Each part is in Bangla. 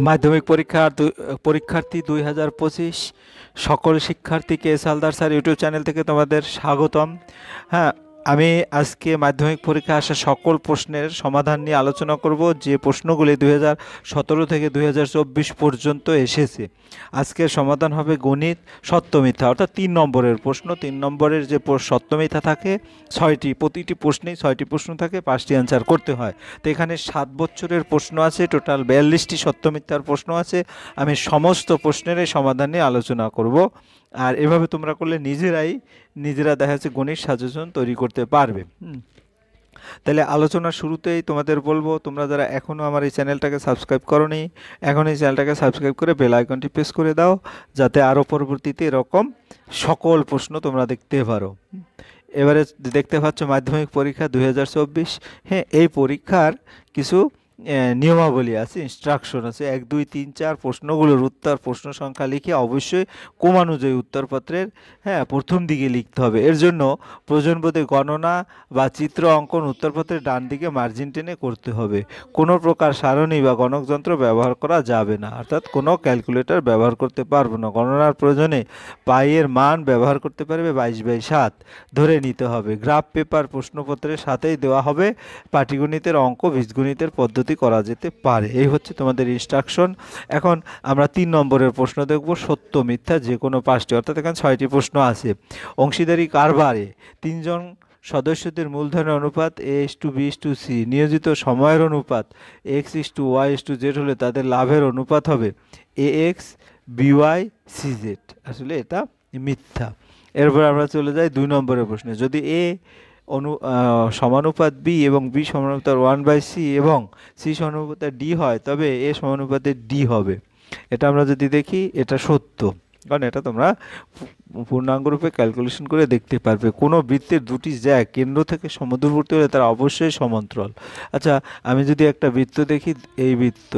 মাধ্যমিক পরীক্ষার্থী 2025 সকল শিক্ষার্থীকে S Haldar sir YouTube channel থেকে তোমাদের স্বাগতম। হ্যাঁ, আমি আজকে মাধ্যমিক পরীক্ষায় আসা সকল প্রশ্নের সমাধান নিয়ে আলোচনা করব, যে প্রশ্নগুলি 2017 থেকে 2024 পর্যন্ত এসেছে। আজকের সমাধান হবে গণিত সত্য মিথ্যা, অর্থাৎ 3 নম্বরের প্রশ্ন। 3 নম্বরের যে সত্য মিথ্যা থাকে 6টি, প্রতিটি প্রশ্নেই 6টি প্রশ্ন থাকে, 5টি অ্যান্সার করতে হয়। তো এখানে 7 বছরের প্রশ্ন আছে, টোটাল 42টি সত্য মিথ্যার প্রশ্ন আছে। আমি সমস্ত প্রশ্নেরই সমাধান নিয়ে আলোচনা করব। আর এভাবে তোমরা করলে নিজেরা দেখা যাচ্ছে গণিত সাজেশন তৈরি করতে পারবে। তাহলে আলোচনার শুরুতেই তোমাদের বলবো, তোমরা যারা এখনও আমার এই চ্যানেলটাকে সাবস্ক্রাইব করোনি, এখন এই চ্যানেলটাকে সাবস্ক্রাইব করে বেল আইকনটি প্রেস করে দাও, যাতে আরও পরবর্তীতে এরকম সকল প্রশ্ন তোমরা দেখতে পারো। এবারে দেখতে পাচ্ছ মাধ্যমিক পরীক্ষা 2024। হ্যাঁ, এই পরীক্ষার কিছু নিয়মাবলী আছে, ইনস্ট্রাকশন আছে। 1, 2, 3, 4 প্রশ্নগুলোর উত্তর প্রশ্ন সংখ্যা লিখে অবশ্যই ক্রমানুযায়ী উত্তরপত্রের প্রথম দিকে লিখতে হবে। এর জন্য প্রয়োজনবোধে গণনা বা চিত্র অঙ্কন উত্তরপত্রের ডান দিকে মার্জিন টেনে করতে হবে। কোনো প্রকার সারণী বা গণকযন্ত্র ব্যবহার করা যাবে না, অর্থাৎ কোনো ক্যালকুলেটর ব্যবহার করতে পারবো না। গণনার প্রয়োজনে পাইয়ের মান ব্যবহার করতে পারবে 22/7 ধরে নিতে হবে। গ্রাফ পেপার প্রশ্নপত্রের সাথেই দেওয়া হবে। পাটিগণিতের অঙ্ক বীজগণিতের পদ্ধতি করা যেতে পারে। এই হচ্ছে তোমাদের ইনস্ট্রাকশন। এখন আমরা 3 নম্বরের প্রশ্ন দেখব, সত্য মিথ্যা যে কোনো 5টি, অর্থাৎ এখানে 6টি প্রশ্ন আছে। অংশীদারি কারবারে 3 জন সদস্যদের মূলধনের অনুপাত A:B:C, নিয়োজিত সময়ের অনুপাত X:Y:Z হলে তাদের লাভের অনুপাত হবে AX BY CZ। আসলে এটা মিথ্যা। এরপর আমরা চলে যাই 2 নম্বরের প্রশ্নে। যদি A সমানুপাত B এবং B সমানুপাত 1/C এবং C সমানুপাত D হয়, তবে A সমানুপাতে D হবে। এটা আমরা যদি দেখি, এটা সত্য, কারণ এটা তোমরা পূর্ণাঙ্গ রূপে ক্যালকুলেশন করে দেখতে পারবে। কোনো বৃত্তের দুটি জ্যা কেন্দ্র থেকে সমুদ্রবর্তী হলে তারা অবশ্যই সমান্তরাল। আচ্ছা, আমি যদি একটা বৃত্ত দেখি, এই বৃত্ত,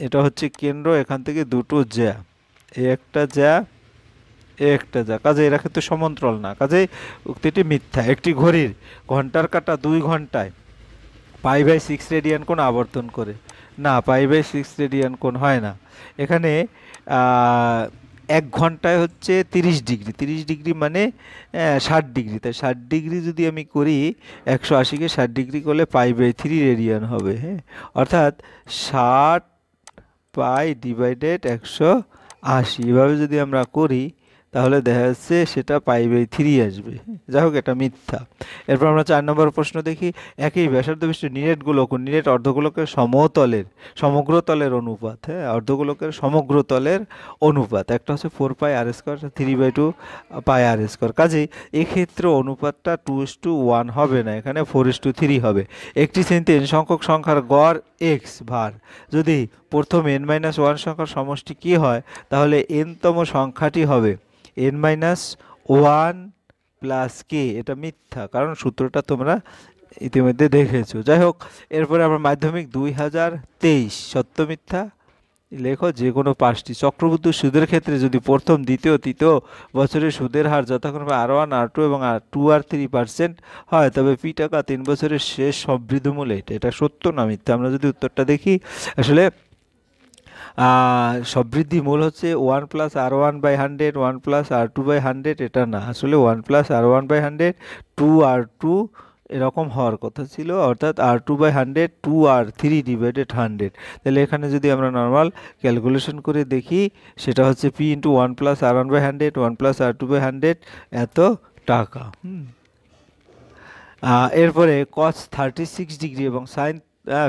এটা হচ্ছে কেন্দ্র, এখান থেকে দুটো জ্যা, একটা জ্যা একটা যা, কাজে এরা কিন্তু সমান্তরাল না, কাজে উক্তিটি মিথ্যা। একটি ঘড়ির ঘন্টার কাঁটা 2 ঘন্টায় π/6 রেডিয়ান কোণ আবর্তন করে, না, π/6 রেডিয়ান কোণ হয় না। এখানে 1 ঘন্টায় হচ্ছে 30 ডিগ্রি, 30 ডিগ্রি মানে 60 ডিগ্রি। তাই 60 ডিগ্রি যদি আমি করি, 180কে 60 ডিগ্রি করলে π/3 রেডিয়ান হবে। হ্যাঁ, অর্থাৎ 60 π/180। এভাবে যদি আমরা করি, তাহলে দেখা যাচ্ছে সেটা π/3 আসবে। যাই হোক, এটা মিথ্যা। এরপর আমরা 4 নম্বর প্রশ্ন দেখি। একই ব্যাসার্ধ বিশিষ্ট নিরেট গোলক ও নিরেট অর্ধগোলকের সমগ্রতলের অনুপাত। হ্যাঁ, অর্ধগোলকের সমগ্রতলের অনুপাত একটা হচ্ছে 4πr², 3/2 πr²। কাজেই এক্ষেত্রে অনুপাতটা 2:1 হবে না, এখানে 4:3 হবে। একটি শ্রেণীতে n সংখ্যক সংখ্যার গড় x ভার যদি প্রথম n-1 সংখ্যার সমষ্টি কি হয়, তাহলে n-তম সংখ্যাটি হবে n-1 প্লাস k। এটা মিথ্যা, কারণ সূত্রটা তোমরা ইতিমধ্যে দেখেছো। যাই হোক, এরপরে আমরা মাধ্যমিক 2023 সত্য মিথ্যা লেখো যে কোনো 5টি। চক্রবৃদ্ধি সুদের ক্ষেত্রে যদি প্রথম, দ্বিতীয়, তৃতীয় বছরের সুদের হার যথাক্রমে R1 R2 এবং R2 R3% হয়, তবে P টাকা 3 বছরের শেষ সমৃদ্ধমূল্য এটা সত্য না মিথ্যা। আমরা যদি উত্তরটা দেখি, আসলে সমৃদ্ধি মূল হচ্ছে 1 + R1/100, 1 + R2/100, এটা না, আসলে 1 + R1/100, 2R2 এরকম হওয়ার কথা ছিল, অর্থাৎ R2/100, 2R3/100। তাহলে এখানে যদি আমরা নর্মাল ক্যালকুলেশন করে দেখি, সেটা হচ্ছে P × 1 + R1/100, 1 + R2/100 এত টাকা। এরপরে cos 36 ডিগ্রি এবং sin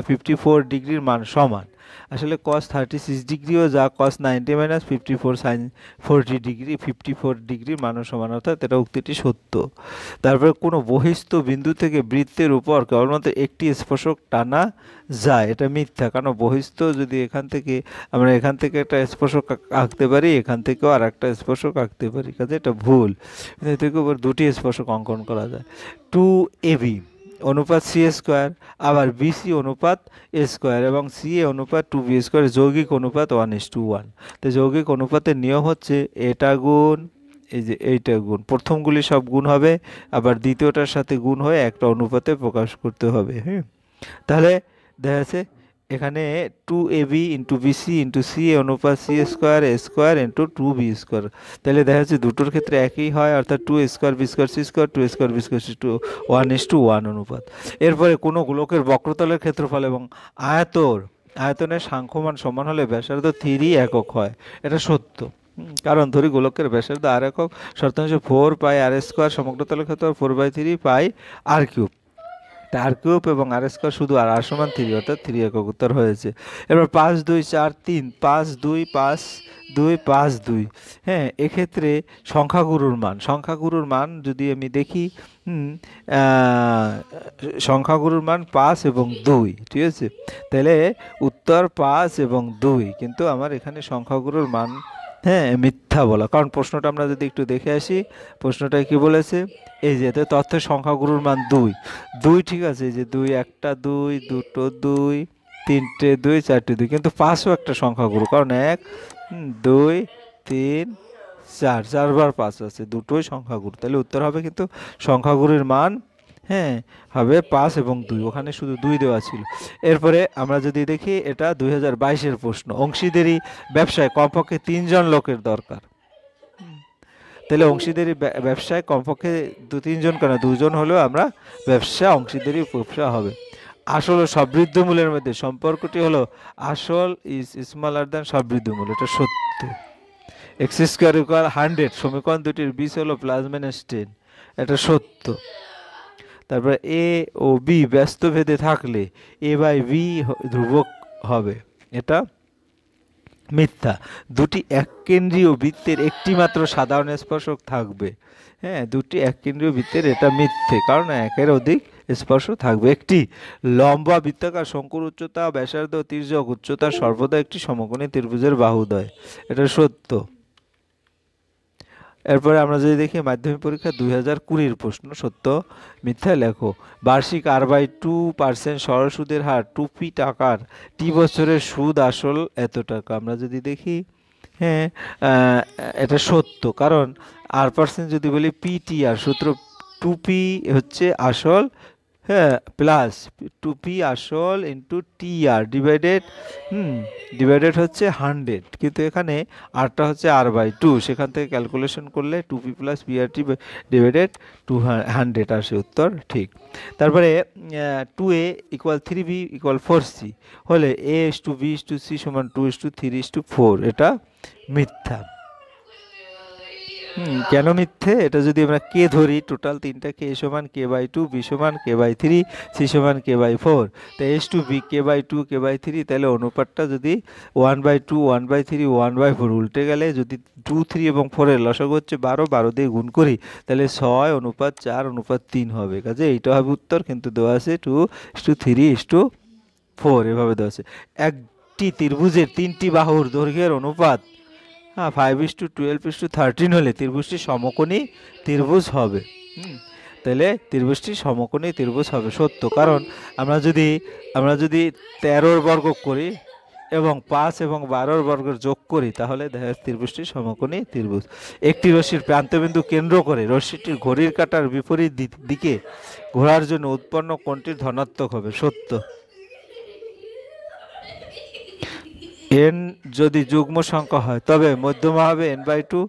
54 ডিগ্রির মান সমান। আসলে cos 36 ডিগ্রিও যা cos 90 - 54 sin 40 ডিগ্রি 54 ডিগ্রির মানও সমান, অর্থাৎ এটা উক্তিটি সত্য। তারপরে কোনো বহিস্থ বিন্দু থেকে বৃত্তের উপর কেবলমাত্র একটি স্পর্শক টানা যায়, এটা মিথ্যা। কারণ বহিস্থ যদি এখান থেকে একটা স্পর্শক আঁকতে পারি, এখান থেকেও আর একটা স্পর্শক আঁকতে পারি, কাজে এটা ভুল। এর থেকে উপর দুটি স্পর্শক অঙ্কন করা যায়। 2AB অনুপাত C² আবার BC অনুপাত A² এবং CA অনুপাত 2B² যৌগিক অনুপাত 1:1। তো যৌগিক অনুপাতের নিয়ম হচ্ছে এটা গুণ এই যে এইটা গুণ, প্রথমগুলি সব গুণ হবে, আবার দ্বিতীয়টার সাথে গুণ হয়ে একটা অনুপাতে প্রকাশ করতে হবে। হ্যাঁ, তাহলে দেখা যাচ্ছে এখানে 2ab into BC into C অনুপাত C square A square into 2b square. তাহলে দেখা যাচ্ছে দুটোর ক্ষেত্রে একই হয়, অর্থাৎ 2 square B square C square 2 square B square C to 1:1 অনুপাত। এরপরে কোনো গোলকের বক্রতলের ক্ষেত্রফল এবং আয়তনের সাংখ্যমান সমান হলে ব্যাসার্ধ 3 একক হয়। এটা সত্য। কারণ ধরি গোলকের ব্যাসার্ধ আর একক, শর্তাংশ 4 পাই আর স্কোয়ার, সমগ্রতলের ক্ষেত্রফল 4/3 পাই আর কিউব। আর কিউব এবং আর স্কোয়ার শুধু আর সমান 3, অর্থাৎ 3 একক উত্তর হয়েছে। এবার 5 2 4 3 5 2 5 2 5 2। হ্যাঁ, এক্ষেত্রে সংখ্যাগুরুর মান যদি আমি দেখি, সংখ্যাগুরুর মান 5 এবং 2, ঠিক আছে। তাহলে উত্তর 5 এবং 2, কিন্তু আমার এখানে সংখ্যাগুরুর মান মিথ্যা বলা, কারণ প্রশ্নটা আমরা যদি একটু দেখে আসি, প্রশ্নটায় কি বলেছে, এই যে তথ্যের সংখ্যাগুরুর মান 2, ঠিক আছে, এই যে 2 একটা 2 দুটো 2 তিনটে 2 চারটে 2, কিন্তু 5ও একটা সংখ্যাগুরু, কারণ 1 2 3 4, 4বার 5 আছে, দুটোই সংখ্যাগুরু। তাহলে উত্তর হবে কিন্তু সংখ্যাগুরুর মান হবে 5 এবং 2, ওখানে শুধু 2 দেওয়া ছিল। এরপরে আমরা যদি দেখি, এটা 2022-এর প্রশ্ন, অংশীদারি ব্যবসায় কমপক্ষে 3 জন লোকের দরকার। তাহলে অংশীদারি ব্যবসায় কমপক্ষে 2-3 জন, কেন 2 জন হলেও আমরা অংশীদারি ব্যবসা হবে। আসল ও সবৃদ্ধ মূলের মধ্যে সম্পর্কটি হলো আসল ইজ স্মলার দ্যান সবৃদ্ধ মূল, এটা সত্য। x স্কোয়ার ইকুয়াল 100, সমীকরণ দুটির বীজ হলো +-10, এটা সত্য। তারপরে এ ও বি ব্যস্ত ভেদে থাকলে a/b ধ্রুবক হবে, এটা মিথ্যা। দুটি এককেন্দ্রীয় বৃত্তের একটি মাত্র সাধারণ স্পর্শক থাকবে। দুটি এককেন্দ্রীয় বৃত্তের, এটা মিথ্যে, কারণ একের অধিক স্পর্শক থাকবে। একটি লম্বা বৃত্তাকার শঙ্কুর উচ্চতা, ব্যাসার্ধ, তির্যক উচ্চতা সর্বদা একটি সমকোণী ত্রিভুজের বাহুদ্বয়, এটা সত্য। এরপরে আমরা যদি দেখি মাধ্যমিক পরীক্ষা 2020-এর প্রশ্ন, সত্য মিথ্যা লেখো। বার্ষিক r/2% সরল সুদের হার 2p টাকার টি বছরের সুদ আসল এত টাকা। আমরা যদি দেখি, এটা সত্য, কারণ r% যদি বলি ptr, সূত্র 2p হচ্ছে আসল, প্লাস 2p আসল ইন্টু tr ডিভাইডেড হচ্ছে 100, কিন্তু এখানে আরটা হচ্ছে r/2, সেখান থেকে ক্যালকুলেশন করলে 2p প্লাস prt ডিভাইডেড 100 আসে, উত্তর ঠিক। তারপরে 2a = 3b = 4c হলে a/b/c = 2/3/4, এটা মিথ্যা। কেন মিথ্যে? এটা যদি আমরা কে ধরি, টোটাল 3টা কে সমান k/2, b সমান k/3, c সমান k/4, তো h/b k/2 k/3, তাহলে অনুপাতটা যদি 1/2 1/3 1/4 উল্টে গেলে, যদি 2 3 এবং 4-এর লসাগু হচ্ছে 12 দিয়ে গুণ করি, তাহলে 6:4:3 হবে। কাজে এইটা হবে উত্তর, কিন্তু দেওয়া আছে 2:3:4 এভাবে দেওয়া আছে। একটি ত্রিভুজের 3টি বাহুর দৈর্ঘ্যের অনুপাত 5:12:13 হলে ত্রিভুজটি সমকোণী ত্রিভুজ হবে। তাহলে ত্রিভুজটি সমকোণী ত্রিভুজ হবে, সত্য, কারণ আমরা যদি 13-র বর্গ করি এবং 5 এবং 12-র বর্গের যোগ করি, তাহলে দেখা যাচ্ছে ত্রিভুজটি সমকোণী ত্রিভুজ। একটি রশ্মির প্রান্তবিন্দু কেন্দ্র করে রশ্মিটির ঘড়ির কাঁটার বিপরীত দিকে ঘোরার জন্য উৎপন্ন কোণটির ধনাত্মক হবে, সত্য। n যদি যুগ্ম সংখ্যা হয় তবে মধ্যমা হবে n/2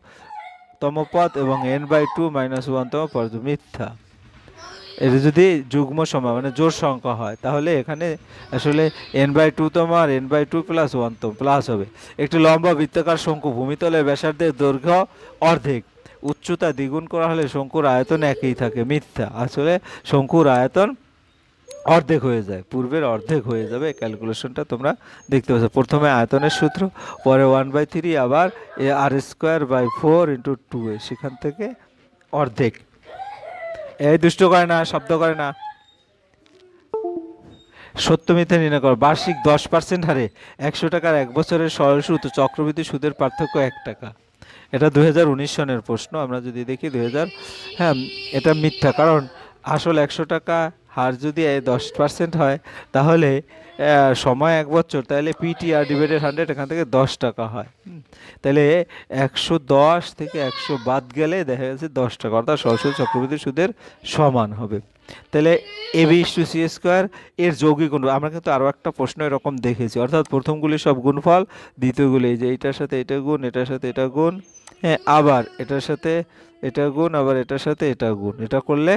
তম পদ এবং n/2 - 1 তম পদ, মিথ্যা। এটা যদি যুগ্ম সংখ্যা মানে জোড় সংখ্যা হয়, তাহলে এখানে আসলে n/2 তম আর n/2 + 1 তম প্লাস হবে। একটি লম্বা বৃত্তাকার শঙ্কু ভূমিতলের ব্যাসার্ধের দৈর্ঘ্য অর্ধেক, উচ্চতা দ্বিগুণ করা হলে শঙ্কুর আয়তন একই থাকে, মিথ্যা। আসলে শঙ্কুর আয়তন অর্ধেক হয়ে যায়, পূর্বের অর্ধেক হয়ে যাবে। ক্যালকুলেশনটা তোমরা দেখতে পাচ্ছ, প্রথমে আয়তনের সূত্র, পরে 1/3, আবার r²/4 × 2a, সেখান থেকে অর্ধেক। এই দুষ্ট করে না, শব্দ করে না। সত্য মিথ্যা নির্ণয় করো। বার্ষিক 10% হারে 100 টাকার 1 বছরের সরল সুদ ও চক্রবৃদ্ধি সুদের পার্থক্য 1 টাকা। এটা 2019 সনের প্রশ্ন। আমরা যদি দেখি 2000, এটা মিথ্যা, কারণ আসল 100 টাকা, হার যদি 10% হয়, তাহলে সময় 1 বছর, তাহলে ptr/100 এখান থেকে 10 টাকা হয়। তাহলে 110 থেকে 100 বাদ গেলে দেখা যাচ্ছে 10 টাকা, অর্থাৎ সরাসরি চক্রবৃদ্ধি সুদের সমান হবে। তাহলে AB/C² এর যৌগিক গুণ, আমরা কিন্তু আরও একটা প্রশ্ন এরকম দেখেছি, অর্থাৎ প্রথমগুলি সব গুণফল, দ্বিতীয়গুলি এই যে এটার সাথে এটা গুণ, এটার সাথে এটা গুণ, হ্যাঁ, আবার এটার সাথে এটা গুণ, আবার এটার সাথে এটা গুণ, এটা করলে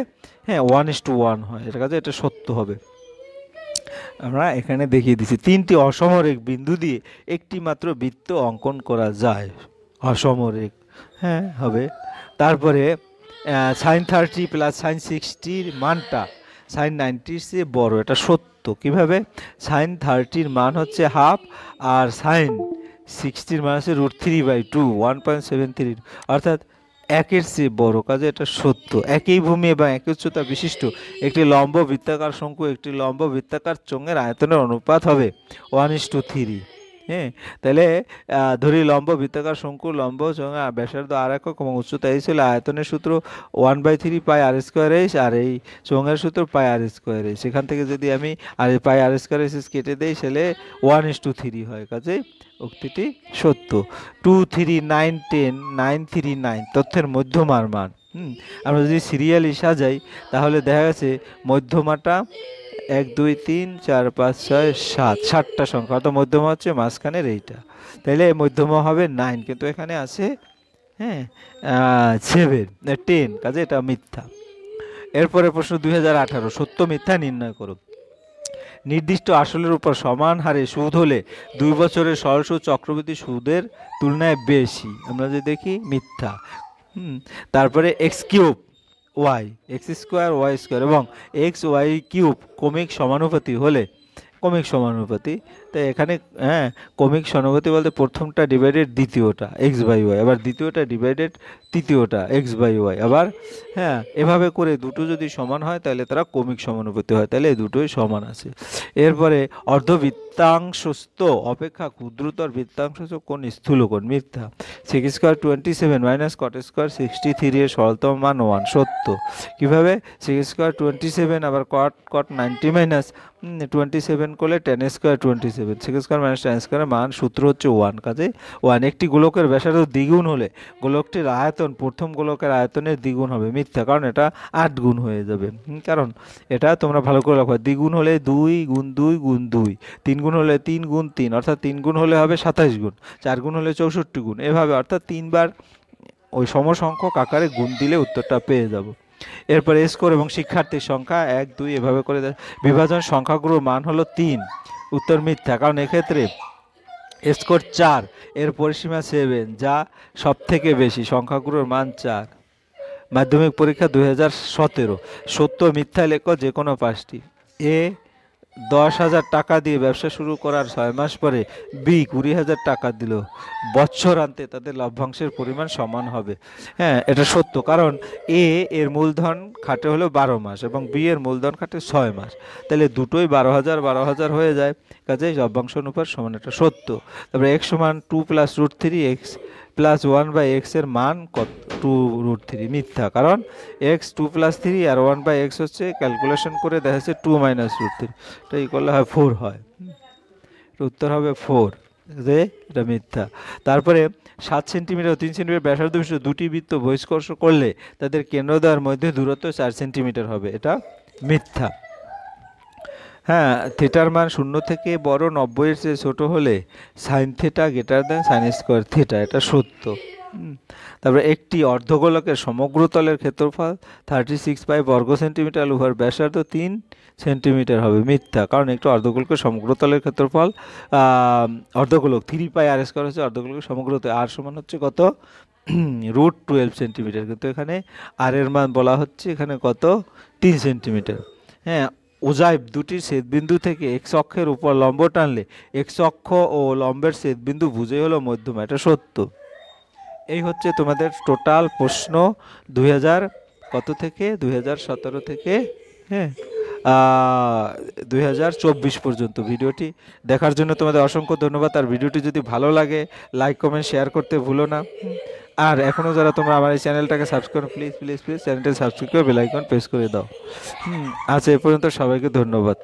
হ্যাঁ 1:1 হয়, এটা কাজে এটা সত্য হবে। আমরা এখানে দেখিয়ে দিচ্ছি 3টি অসমরেখ বিন্দু দিয়ে একটি মাত্র বৃত্ত অঙ্কন করা যায়, অসমরেখ, হ্যাঁ হবে। তারপরে sin30 + sin60 মানটা sin90 চেয়ে বড়, এটা সত্য। কিভাবে? sin30 মান হচ্ছে হাফ আর sin60 মান হচ্ছে √3/2, 1.73, অর্থাৎ 1-এর চেয়ে বড়, কাজে এটা সত্য। একই ভূমি এবং একই উচ্চতা বিশিষ্ট একটি লম্ব বৃত্তাকার শঙ্কু একটি লম্ব বৃত্তাকার চোঙের আয়তনের অনুপাত হবে 1:3। হ্যাঁ, তাহলে ধরি লম্ব বৃত্তাকার শঙ্কু লম্ব চোঙের ব্যাসার্ধ r একক এবং উচ্চতা h হলে আয়তনের সূত্র 1/3 πr²h, আর এই চোঙের সূত্র πr²h। সেখান থেকে যদি আমি আর πr²h কেটে দেই তাহলে 1:3 হয়, কাজে উক্তিটি সত্য। 2, 3, 9, 10, 9, 3, 9 তথ্যের মধ্যমার মান। আমরা যদি সিরিয়ালি সাজাই তাহলে দেখা গেছে মধ্যমাটা 1, 2, 3, 4, 5, 6, 7, 7টা সংখ্যা, অর্থাৎ মধ্যমা হচ্ছে মাঝখানের এইটা, তাইলে মধ্যমা হবে 9, কিন্তু এখানে আছে হ্যাঁ 7, 10, কাজে এটা মিথ্যা। এরপরে প্রশ্ন 2018, সত্য মিথ্যা নির্ণয় করো। নির্দিষ্ট আসলের উপর সমান হারে সুদ হলে 2 বছরের সরল সুদ চক্রবৃদ্ধি সুদের তুলনায় বেশি, আমরা যদি দেখি মিথ্যা। তারপরে x³ y, x² y² এবং x y³ ক্রমিক সমানুপাতি হলে, ক্রমিক সমানুপাতি, তাই এখানে হ্যাঁ ক্রমিক সমানুপাতি বলতে প্রথমটা ডিভাইডেড দ্বিতীয়টা x/y, আবার দ্বিতীয়টা ডিভাইডেড তৃতীয়টা x/y, আবার হ্যাঁ এভাবে করে দুটো যদি সমান হয় তাহলে তারা ক্রমিক সমানুপাতি হয়, তাহলে এই দুটোই সমান আছে। এরপরে অর্ধবৃত্তাংশস্থ অপেক্ষা ক্ষুদ্রতর বৃত্তাংশস্থ কোণ স্থূলকোণ, মিথ্যা। sec² 27 - cot² 63 এর সরলতম মান 1, সত্য। কিভাবে? sec² 27 আবার cot 90 - 27 করলে tan² 27, sec² - tan² এর মান সূত্র হচ্ছে 1, কাজে 1। একটি গোলকের ব্যাসার্ধ দ্বিগুণ হলে গোলকটির আয়তন প্রথম গোলকের আয়তনের দ্বিগুণ হবে, মিথ্যা, কারণ এটা 8 গুণ হয়ে যাবে। কারণ এটা তোমরা ভালো করে রাখো, দ্বিগুণ হলে 2 × 2 × 2, 3 গুণ হলে 3 × 3, অর্থাৎ 3 গুণ হলে হবে 27 গুণ, 4 গুণ হলে 64 গুণ, এভাবে অর্থাৎ 3 বার ওই সমসংখ্যক আকারে গুণ দিলে উত্তরটা পেয়ে যাব। এরপর স্কোর এবং শিক্ষার্থীর সংখ্যা 1, 2 এভাবে করে বিভাজন সংখ্যাগুলোর মান হলো 3, উত্তর মিথ্যা, কারণ এক্ষেত্রে স্কোর 4 এর পরিসীমা 7, যা সব থেকে বেশি, সংখ্যাগুলোর মান 4। মাধ্যমিক পরীক্ষা 2017, সত্য মিথ্যা লেখো যে কোনো 5টি। এ 10,000 টাকা দিয়ে ব্যবসা শুরু করার 6 মাস পরে বি 20,000 টাকা দিল, বৎসরান্তে তাদের লভ্যাংশের পরিমাণ সমান হবে। হ্যাঁ, এটা সত্য, কারণ এ এর মূলধন খাটে হলো 12 মাস এবং বি এর মূলধন খাটে 6 মাস, তাহলে দুটোই 12,000 হয়ে যায়, কাজেই লভ্যাংশ অনুপাত সমান, এটা সত্য। তারপরে x = 2 + √3x + 1/x এর মান কত? 2√3, মিথ্যা, কারণ x 2 + 3 আর 1/x হচ্ছে ক্যালকুলেশন করে দেখা যাচ্ছে 2 - √3, এটা ই করলে হয় 4 হয়, উত্তর হবে 4, যে এটা মিথ্যা। তারপরে 7 সেন্টিমিটার ও 3 সেন্টিমিটার ব্যাসার্ধ বিশিষ্ট দুটি বৃত্ত বহিষ্কর্ষ করলে তাদের কেন্দ্রদ্বয়ের মধ্যে দূরত্ব 4 সেন্টিমিটার হবে, এটা মিথ্যা। হ্যাঁ, থিটার মান 0 থেকে বড় 90 এর চেয়ে ছোট হলে sin θ > sin²θ, এটা সত্য। তারপরে একটি অর্ধগোলকের সমগ্র তলের ক্ষেত্রফল 36 পাই বর্গ সেন্টিমিটার, উহার ব্যাসার্ধ 3 সেন্টিমিটার হবে, মিথ্যা, কারণ একটি অর্ধগোলকের সমগ্র তলের ক্ষেত্রফল অর্ধগোলক 3 পাই r² হচ্ছে অর্ধগোলকের সমগ্র, আর সমান হচ্ছে কত? √12 সেন্টিমিটার, কিন্তু এখানে আর এর মান বলা হচ্ছে এখানে কত? 3 সেন্টিমিটার। হ্যাঁ, ওজাইব দুটি ছেদবিন্দু থেকে x অক্ষের উপর লম্ব টানলে x অক্ষ ও লম্বের ছেদবিন্দু বুঝে হলো মধ্যমা, এটা সত্য। এই হচ্ছে তোমাদের টোটাল প্রশ্ন 2000 কত থেকে 2017 থেকে হ্যাঁ 2024 পর্যন্ত। ভিডিওটি দেখার জন্য তোমাদের অসংখ্য ধন্যবাদ। আর ভিডিওটি যদি ভালো লাগে লাইক কমেন্ট শেয়ার করতে ভুলো না। আর এখনও যারা তোমরা আমার এই চ্যানেলটাকে সাবস্ক্রাইব প্লিজ চ্যানেলটা সাবস্ক্রাইব করে বেল আইকন প্রেস করে দাও। আজ এ পর্যন্ত, সবাইকে ধন্যবাদ।